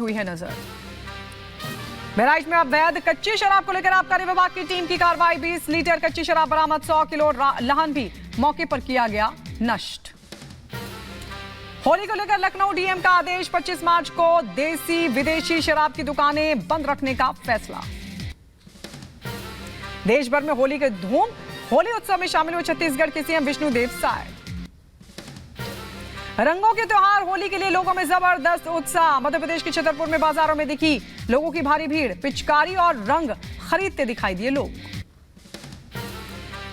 हुई है नजर। बहराइच में अवैध कच्ची शराब को लेकर आबकारी विभाग की टीम की कार्रवाई। 20 लीटर कच्ची शराब बरामद, 100 किलो लहन भी मौके पर किया गया नष्ट। होली को लेकर लखनऊ डीएम का आदेश, 25 मार्च को देसी विदेशी शराब की दुकानें बंद रखने का फैसला। देश भर में होली के धूम, होली उत्सव में शामिल हुए छत्तीसगढ़ के सीएम विष्णुदेव साय। रंगों के त्योहार होली के लिए लोगों में जबरदस्त उत्साह। मध्य प्रदेश के छतरपुर में बाजारों में दिखी लोगों की भारी भीड़, पिचकारी और रंग खरीदते दिखाई दिए लोग।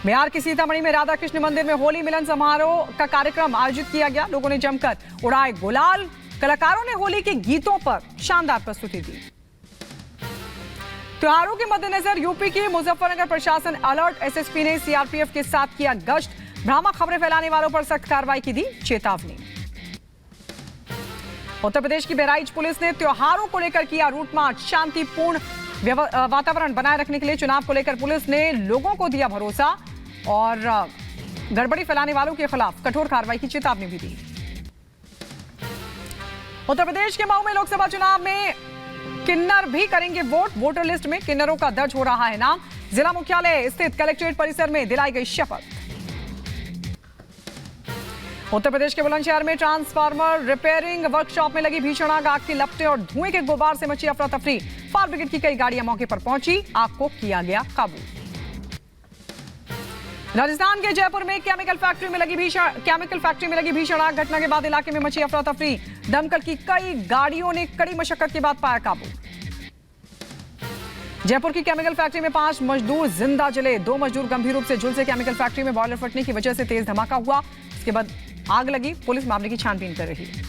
बिहार के सीतामढ़ी में राधा कृष्ण मंदिर में होली मिलन समारोह का कार्यक्रम आयोजित किया गया। लोगों ने जमकर उड़ाए गुलाल, कलाकारों ने होली के गीतों पर शानदार प्रस्तुति दी। त्योहारों के मद्देनजर यूपी की मुजफ्फरनगर प्रशासन अलर्ट, एसएसपी ने सीआरपीएफ के साथ किया गश्त, भ्रामक खबरें फैलाने वालों पर सख्त कार्रवाई की दी चेतावनी। उत्तर प्रदेश की बहराइच पुलिस ने त्योहारों को लेकर किया रूट मार्च, शांतिपूर्ण वातावरण बनाए रखने के लिए चुनाव को लेकर पुलिस ने लोगों को दिया भरोसा और गड़बड़ी फैलाने वालों के खिलाफ कठोर कार्रवाई की चेतावनी भी दी। उत्तर प्रदेश के मऊ में लोकसभा चुनाव में किन्नर भी करेंगे वोट, वोटर लिस्ट में किन्नरों का दर्ज हो रहा है नाम। जिला मुख्यालय स्थित कलेक्ट्रेट परिसर में दिलाई गई शपथ। उत्तर प्रदेश के बुलंदशहर में ट्रांसफार्मर रिपेयरिंग वर्कशॉप में लगी भीषण आग, आग की लपटें और धुएं के गुबार से मची अफरा तफरी। फायर ब्रिगेड की कई गाड़ियां मौके पर पहुंची, आग को किया गया काबू। राजस्थान के जयपुर में केमिकल फैक्ट्री में लगी भीषण आग, घटना के बाद इलाके में मची अफरा तफरी। दमकल की कई गाड़ियों ने कड़ी मशक्कत के बाद पाया काबू। जयपुर की केमिकल फैक्ट्री में 5 मजदूर जिंदा जले, 2 मजदूर गंभीर रूप से झुलसे। केमिकल फैक्ट्री में बॉयलर फटने की वजह से तेज धमाका हुआ, इसके बाद आग लगी। पुलिस मामले की छानबीन कर रही है।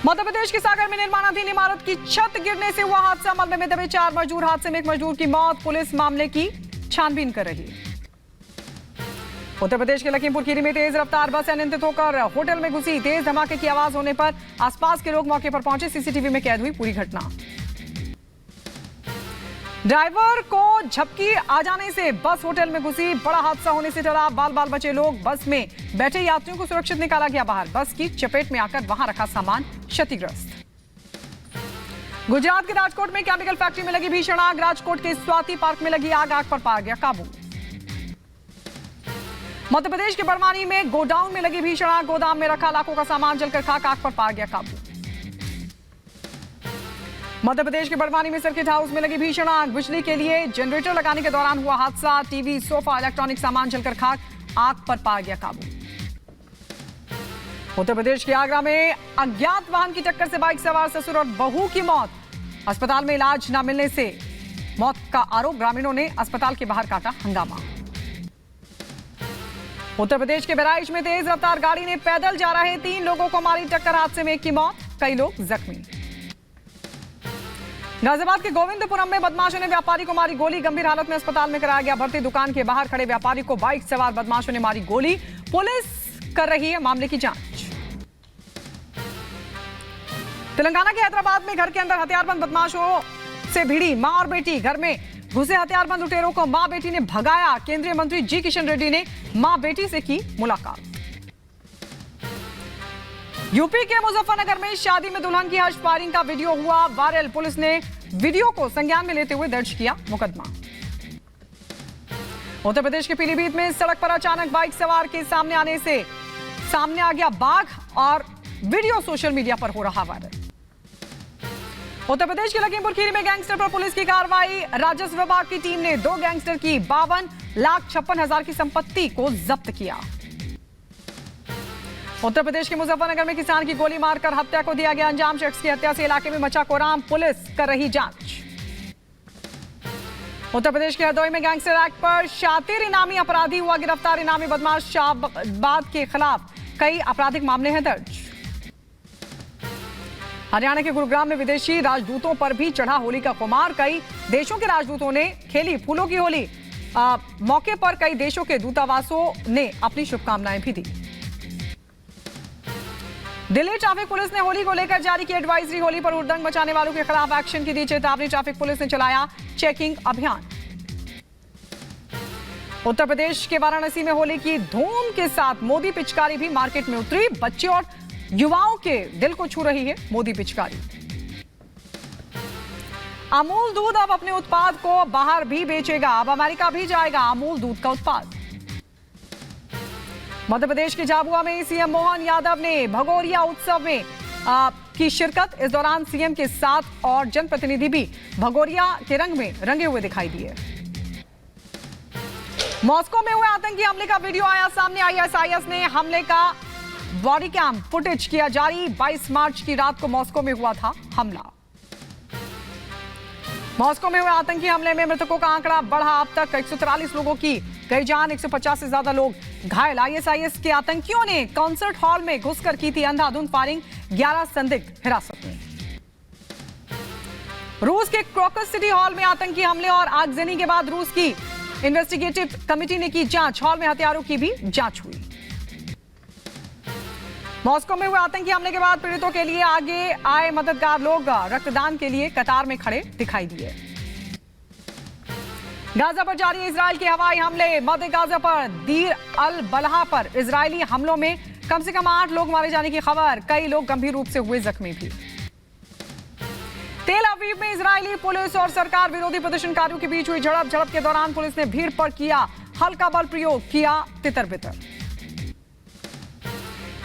मध्य प्रदेश के सागर में निर्माणाधीन इमारत की छत गिरने से हुआ हादसा, मलबे में दबे 4 मजदूर, हादसे में 1 मजदूर की मौत। पुलिस मामले की छानबीन कर रही है। उत्तर प्रदेश के लखीमपुर खीरी में तेज रफ्तार बस अनियंत्रित होकर होटल में घुसी, तेज धमाके की आवाज होने पर आसपास के लोग मौके पर पहुंचे। सीसीटीवी में कैद हुई पूरी घटना। ड्राइवर को झपकी आ जाने से बस होटल में घुसी, बड़ा हादसा होने से डरा, बाल बाल बचे लोग। बस में बैठे यात्रियों को सुरक्षित निकाला गया बाहर। बस की चपेट में आकर वहां रखा सामान क्षतिग्रस्त। गुजरात के राजकोट में केमिकल फैक्ट्री में लगी भीषण आग, राजकोट के स्वाति पार्क में लगी आग, आग पर पाया गया काबू। मध्य प्रदेश के बड़वानी में गोडाउन में लगी भीषण आग, गोदाम में रखा लाखों का सामान जलकर खाक, आग पर पाया गया काबू। मध्य प्रदेश के बड़वानी में सर्किट हाउस में लगी भीषण आग, बिजली के लिए जनरेटर लगाने के दौरान हुआ हादसा। टीवी, सोफा, इलेक्ट्रॉनिक सामान जलकर खाक, आग पर पाया गया काबू। उत्तर प्रदेश के आगरा में अज्ञात वाहन की टक्कर से बाइक सवार ससुर और बहू की मौत, अस्पताल में इलाज न मिलने से मौत का आरोप। ग्रामीणों ने अस्पताल के बाहर काटा हंगामा। उत्तर प्रदेश के बहराइच में तेज रफ्तार गाड़ी ने पैदल जा रहे 3 लोगों को मारी टक्कर, हादसे में 1 की मौत, कई लोग जख्मी। गाजियाबाद के गोविंदपुरम में बदमाशों ने व्यापारी को मारी गोली, गंभीर हालत में अस्पताल में कराया गया भर्ती। दुकान के बाहर खड़े व्यापारी को बाइक सवार बदमाशों ने मारी गोली, पुलिस कर रही है मामले की जांच। तेलंगाना के हैदराबाद में घर के अंदर हथियारबंद बदमाशों से भिड़ी मां और बेटी, घर में घुसे हथियारबंद लुटेरों को मां बेटी ने भगाया। केंद्रीय मंत्री जी किशन रेड्डी ने मां बेटी से की मुलाकात। यूपी के मुजफ्फरनगर में शादी में दुल्हन की हर्ष फायरिंग का वीडियो हुआ वायरल, पुलिस ने वीडियो को संज्ञान में लेते हुए दर्ज किया मुकदमा। उत्तर प्रदेश के पीलीभीत में सड़क पर अचानक बाइक सवार के सामने आने से सामने आ गया बाघ और वीडियो सोशल मीडिया पर हो रहा वायरल। उत्तर प्रदेश के लखीमपुर खीरी में गैंगस्टर पर पुलिस की कार्रवाई, राजस्व विभाग की टीम ने 2 गैंगस्टर की 52,56,000 की संपत्ति को जब्त किया। उत्तर प्रदेश के मुजफ्फरनगर में किसान की गोली मारकर हत्या को दिया गया अंजाम, शख्स की हत्या से इलाके में मचा कोहराम, पुलिस कर रही जांच। उत्तर प्रदेश के हरदोई में गैंगस्टर एक्ट पर शातिर इनामी अपराधी हुआ गिरफ्तार, इनामी बदमाश शाहबाद के खिलाफ कई आपराधिक मामले हैं दर्ज। हरियाणा के गुरुग्राम में विदेशी राजदूतों पर भी चढ़ा होली का खुमार, कई देशों के राजदूतों ने खेली फूलों की होली। मौके पर कई देशों के दूतावासों ने अपनी शुभकामनाएं भी दी। दिल्ली ट्रैफिक पुलिस ने होली को लेकर जारी की एडवाइजरी, होली पर हुड़दंग मचाने वालों के खिलाफ एक्शन की दी चेतावनी। ट्रैफिक पुलिस ने चलाया चेकिंग अभियान। उत्तर प्रदेश के वाराणसी में होली की धूम के साथ मोदी पिचकारी भी मार्केट में उतरी, बच्चे और युवाओं के दिल को छू रही है मोदी पिचकारी। अमूल दूध अब अपने उत्पाद को बाहर भी बेचेगा, अब अमेरिका भी जाएगा अमूल दूध का उत्पाद। मध्य प्रदेश के झाबुआ में सीएम मोहन यादव ने भगोरिया उत्सव में की शिरकत। इस दौरान सीएम के साथ और जनप्रतिनिधि भी भगोरिया के रंग में रंगे हुए दिखाई दिए। मॉस्को में हुए आतंकी हमले का वीडियो आया सामने। आईएसआईएस ने हमले का बॉडी कैम फुटेज किया जारी। 22 मार्च की रात को मॉस्को में हुआ था हमला। मॉस्को में हुए आतंकी हमले में मृतकों का आंकड़ा बढ़ा, अब तक 143 लोगों की गई जान, 150 से ज्यादा लोग घायल। आईएसआईएस के आतंकियों ने कॉन्सर्ट हॉल में घुसकर की थी अंधाधुंध फायरिंग, 11 संदिग्ध हिरासत में। रूस के क्रॉकस सिटी हॉल में आतंकी हमले और आगजनी के बाद रूस की इन्वेस्टिगेटिव कमेटी ने की जांच। हॉल में हथियारों की भी जांच हुई। मॉस्को में हुए आतंकी हमले के बाद पीड़ितों के लिए आगे आए मददगार लोग रक्तदान के लिए कतार में खड़े दिखाई दिए। गाजा पर जारी इजरायल के हवाई हमले। मध्य गाजा पर दीर अल बलहा पर इजरायली हमलों में कम से कम 8 लोग मारे जाने की खबर, कई लोग गंभीर रूप से हुए जख्मी भी। तेल अवीव में इजरायली पुलिस और सरकार विरोधी प्रदर्शनकारियों के बीच हुई झड़प के दौरान पुलिस ने भीड़ पर किया हल्का बल प्रयोग, किया तितर-बितर।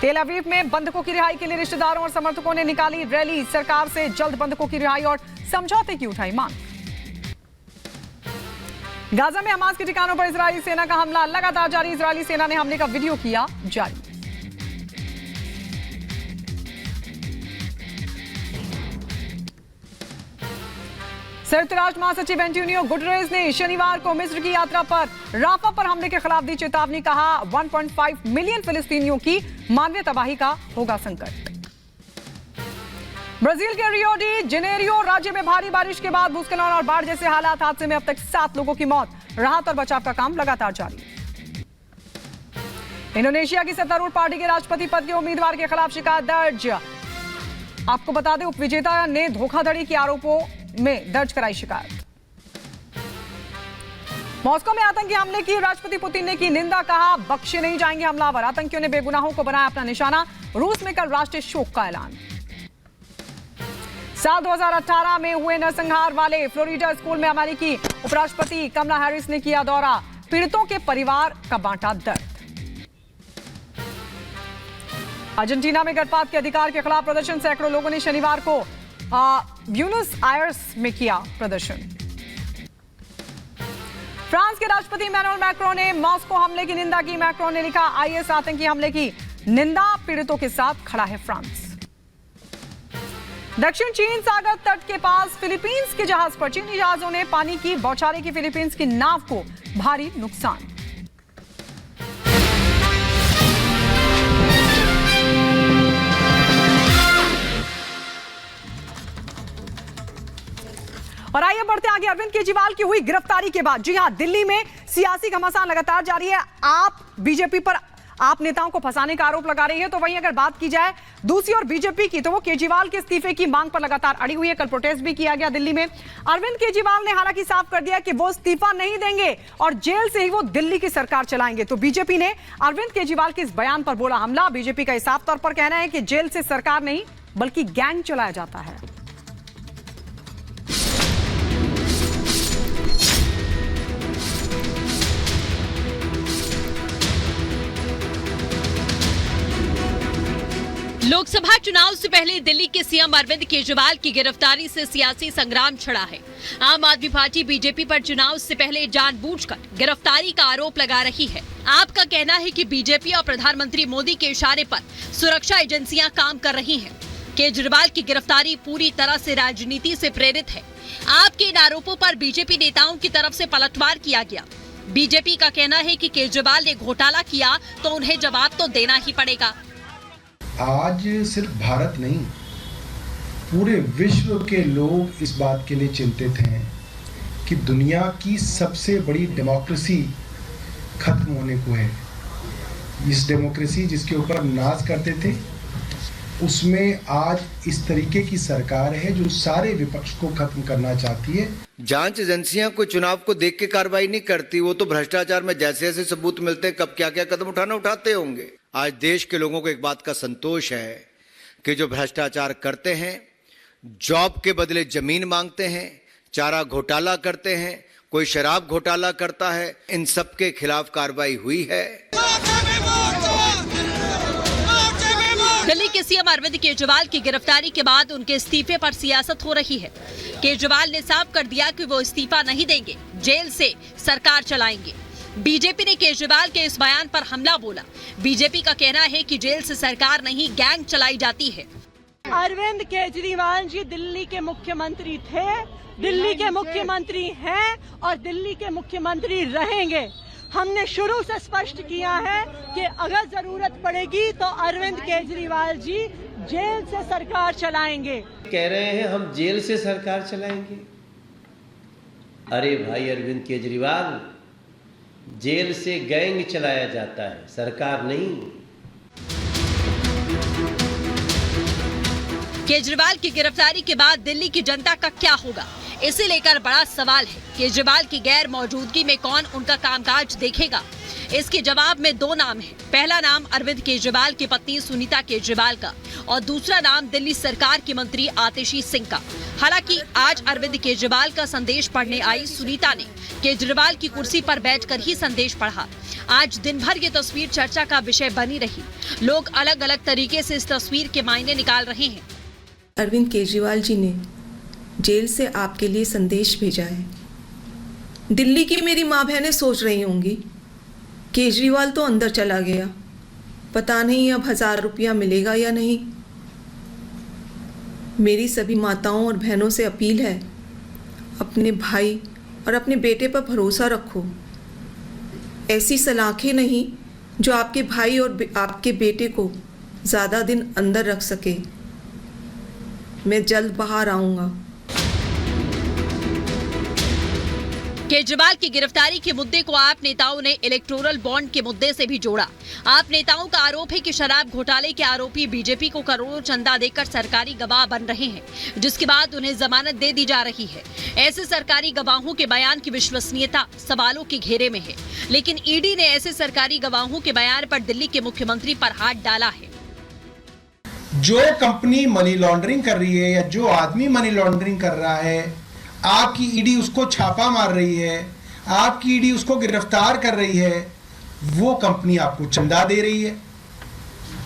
तेल अवीव में बंधकों की रिहाई के लिए रिश्तेदारों और समर्थकों ने निकाली रैली। सरकार से जल्द बंधकों की रिहाई और समझौते की उठाई मांग। गाजा में हमास के ठिकानों पर इजरायली सेना का हमला लगातार जारी। इजरायली सेना ने हमले का वीडियो किया जारी। संयुक्त राष्ट्र महासचिव एंटोनियो गुटेरेस ने शनिवार को मिस्र की यात्रा पर राफा पर हमले के खिलाफ दी चेतावनी। कहा 1.5 मिलियन फिलिस्तीनियों की मानवीय तबाही का होगा संकट। ब्राजील के रियो डी जेनेरियो राज्य में भारी बारिश के बाद भूस्खलन और बाढ़ जैसे हालात। हादसे में अब तक 7 लोगों की मौत। राहत और बचाव का काम लगातार जारी। इंडोनेशिया की सत्तारूढ़ पार्टी के राष्ट्रपति पद के उम्मीदवार के खिलाफ शिकायत दर्ज। आपको बता दें, उपविजेता ने धोखाधड़ी के आरोपों में दर्ज कराई शिकायत। मॉस्को में आतंकी हमले की राष्ट्रपति पुतिन ने की निंदा। कहा बख्शे नहीं जाएंगे हमलावर। आतंकियों ने बेगुनाहों को बनाया अपना निशाना। रूस में कल राष्ट्रीय शोक का ऐलान। साल 2018 में हुए नरसंहार वाले फ्लोरिडा स्कूल में अमेरिकी उपराष्ट्रपति कमला हैरिस ने किया दौरा। पीड़ितों के परिवार का बांटा दर्द। अर्जेंटीना में गर्भपात के अधिकार के खिलाफ प्रदर्शन। सैकड़ों लोगों ने शनिवार को ब्यूनस आयर्स में किया प्रदर्शन। फ्रांस के राष्ट्रपति इमैनुअल मैक्रों ने मॉस्को हमले की निंदा की। मैक्रों ने लिखा, आईएस आतंकी हमले की निंदा, पीड़ितों के साथ खड़ा है फ्रांस। दक्षिण चीन सागर तट के पास फिलीपींस के जहाज पर चीनी जहाजों ने पानी की बौछारें की। फिलीपींस की नाव को भारी नुकसान। और आइए बढ़ते आगे। अरविंद केजरीवाल की हुई गिरफ्तारी के बाद, जी हां, दिल्ली में सियासी घमासान लगातार जारी है। आप बीजेपी पर आप नेताओं को फंसाने का आरोप लगा रही है, तो वहीं अगर बात की जाए दूसरी ओर बीजेपी की, तो वो केजरीवाल के इस्तीफे की मांग पर लगातार अड़ी हुई है। कल प्रोटेस्ट भी किया गया दिल्ली में। अरविंद केजरीवाल ने हालांकि साफ कर दिया कि वो इस्तीफा नहीं देंगे और जेल से ही वो दिल्ली की सरकार चलाएंगे। तो बीजेपी ने अरविंद केजरीवाल के इस बयान पर बोला हमला। बीजेपी का साफ तौर पर कहना है कि जेल से सरकार नहीं बल्कि गैंग चलाया जाता है। लोकसभा चुनाव से पहले दिल्ली के सीएम अरविंद केजरीवाल की गिरफ्तारी से सियासी संग्राम छिड़ा है। आम आदमी पार्टी बीजेपी पर चुनाव से पहले जानबूझकर गिरफ्तारी का आरोप लगा रही है। आपका कहना है कि बीजेपी और प्रधानमंत्री मोदी के इशारे पर सुरक्षा एजेंसियां काम कर रही हैं। केजरीवाल की गिरफ्तारी पूरी तरह से राजनीति से प्रेरित है। आपके इन आरोपों पर बीजेपी नेताओं की तरफ से पलटवार किया गया। बीजेपी का कहना है कि केजरीवाल ने घोटाला किया तो उन्हें जवाब तो देना ही पड़ेगा। आज सिर्फ भारत नहीं, पूरे विश्व के लोग इस बात के लिए चिंतित हैं कि दुनिया की सबसे बड़ी डेमोक्रेसी खत्म होने को है। इस डेमोक्रेसी जिसके ऊपर नाज करते थे, उसमें आज इस तरीके की सरकार है जो सारे विपक्ष को खत्म करना चाहती है। जांच एजेंसियां कोई चुनाव को देख के कार्रवाई नहीं करती, वो तो भ्रष्टाचार में जैसे सबूत मिलते हैं कब क्या क्या कदम उठाते होंगे। आज देश के लोगों को एक बात का संतोष है कि जो भ्रष्टाचार करते हैं, जॉब के बदले जमीन मांगते हैं, चारा घोटाला करते हैं, कोई शराब घोटाला करता है, इन सब के खिलाफ कार्रवाई हुई है। दिल्ली के सीएम अरविंद केजरीवाल की गिरफ्तारी के बाद उनके इस्तीफे पर सियासत हो रही है। केजरीवाल ने साफ कर दिया कि वो इस्तीफा नहीं देंगे, जेल से सरकार चलाएंगे। बीजेपी ने केजरीवाल के इस बयान पर हमला बोला। बीजेपी का कहना है कि जेल से सरकार नहीं, गैंग चलाई जाती है। अरविंद केजरीवाल जी दिल्ली के मुख्यमंत्री थे, दिल्ली के मुख्यमंत्री हैं और दिल्ली के मुख्यमंत्री रहेंगे। हमने शुरू से स्पष्ट किया है कि अगर जरूरत पड़ेगी तो अरविंद केजरीवाल जी जेल से सरकार चलाएंगे। कह रहे हैं हम जेल से सरकार चलाएंगे। अरे भाई अरविंद केजरीवाल, जेल से गैंग चलाया जाता है, सरकार नहीं। केजरीवाल की गिरफ्तारी के बाद दिल्ली की जनता का क्या होगा, इसे लेकर बड़ा सवाल है। केजरीवाल की गैर मौजूदगी में कौन उनका कामकाज देखेगा? इसके जवाब में दो नाम हैं। पहला नाम अरविंद केजरीवाल की पत्नी सुनीता केजरीवाल का और दूसरा नाम दिल्ली सरकार की मंत्री आतिशी सिंह का। हालांकि आज अरविंद केजरीवाल का संदेश पढ़ने आई सुनीता ने केजरीवाल की कुर्सी पर बैठकर ही संदेश पढ़ा। आज दिन भर ये तस्वीर चर्चा का विषय बनी रही। लोग अलग अलग तरीके से इस तस्वीर के मायने निकाल रहे हैं। अरविंद केजरीवाल जी ने जेल से आपके लिए संदेश भेजा है। दिल्ली की मेरी माँ बहनें सोच रही होंगी, केजरीवाल तो अंदर चला गया, पता नहीं अब 1000 रुपया मिलेगा या नहीं। मेरी सभी माताओं और बहनों से अपील है, अपने भाई और अपने बेटे पर भरोसा रखो। ऐसी सलाखें नहीं जो आपके भाई और आपके बेटे को ज़्यादा दिन अंदर रख सके। मैं जल्द बाहर आऊँगा। केजरीवाल की गिरफ्तारी के मुद्दे को आप नेताओं ने इलेक्टोरल बॉन्ड के मुद्दे से भी जोड़ा। आप नेताओं का आरोप है कि शराब घोटाले के आरोपी बीजेपी को करोड़ों चंदा देकर सरकारी गवाह बन रहे हैं, जिसके बाद उन्हें जमानत दे दी जा रही है। ऐसे सरकारी गवाहों के बयान की विश्वसनीयता सवालों के घेरे में है। लेकिन ईडी ने ऐसे सरकारी गवाहों के बयान पर दिल्ली के मुख्यमंत्री पर हाथ डाला है। जो कंपनी मनी लॉन्ड्रिंग कर रही है या जो आदमी मनी लॉन्ड्रिंग कर रहा है, आपकी ईडी उसको छापा मार रही है, आपकी ईडी उसको गिरफ्तार कर रही है, वो कंपनी आपको चंदा दे रही है।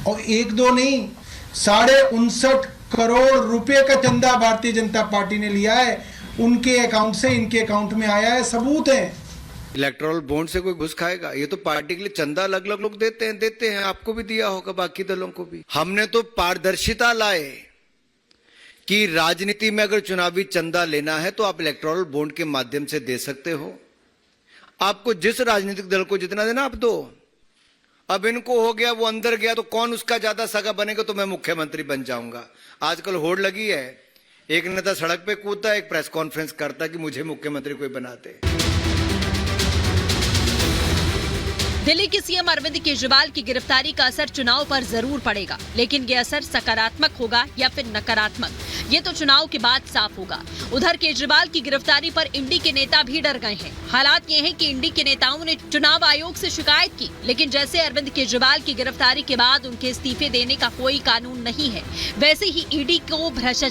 और एक दो नहीं, 59.5 करोड़ रुपए का चंदा भारतीय जनता पार्टी ने लिया है। उनके अकाउंट से इनके अकाउंट में आया है, सबूत है। इलेक्टोरल बॉन्ड से कोई घुस खाएगा? ये तो पार्टी के लिए चंदा अलग अलग लोग देते हैं। आपको भी दिया होगा, बाकी दलों को भी। हमने तो पारदर्शिता लाए कि राजनीति में अगर चुनावी चंदा लेना है तो आप इलेक्टोरल बॉन्ड के माध्यम से दे सकते हो। आपको जिस राजनीतिक दल को जितना देना आप दो। अब इनको हो गया, वो अंदर गया तो कौन उसका ज्यादा सगा बनेगा तो मैं मुख्यमंत्री बन जाऊंगा। आजकल होड़ लगी है, एक नेता सड़क पे कूदता, एक प्रेस कॉन्फ्रेंस करता कि मुझे मुख्यमंत्री कोई बनाते। दिल्ली के सीएम अरविंद केजरीवाल की गिरफ्तारी का असर चुनाव पर जरूर पड़ेगा, लेकिन ये असर सकारात्मक होगा या फिर नकारात्मक, ये तो चुनाव के बाद साफ होगा। उधर केजरीवाल की गिरफ्तारी पर इंडी के नेता भी डर गए हैं। हालात ये हैं कि इंडी के नेताओं ने चुनाव आयोग से शिकायत की, लेकिन जैसे अरविंद केजरीवाल की गिरफ्तारी के बाद उनके इस्तीफे देने का कोई कानून नहीं है, वैसे ही ईडी को भ्रष्टाचार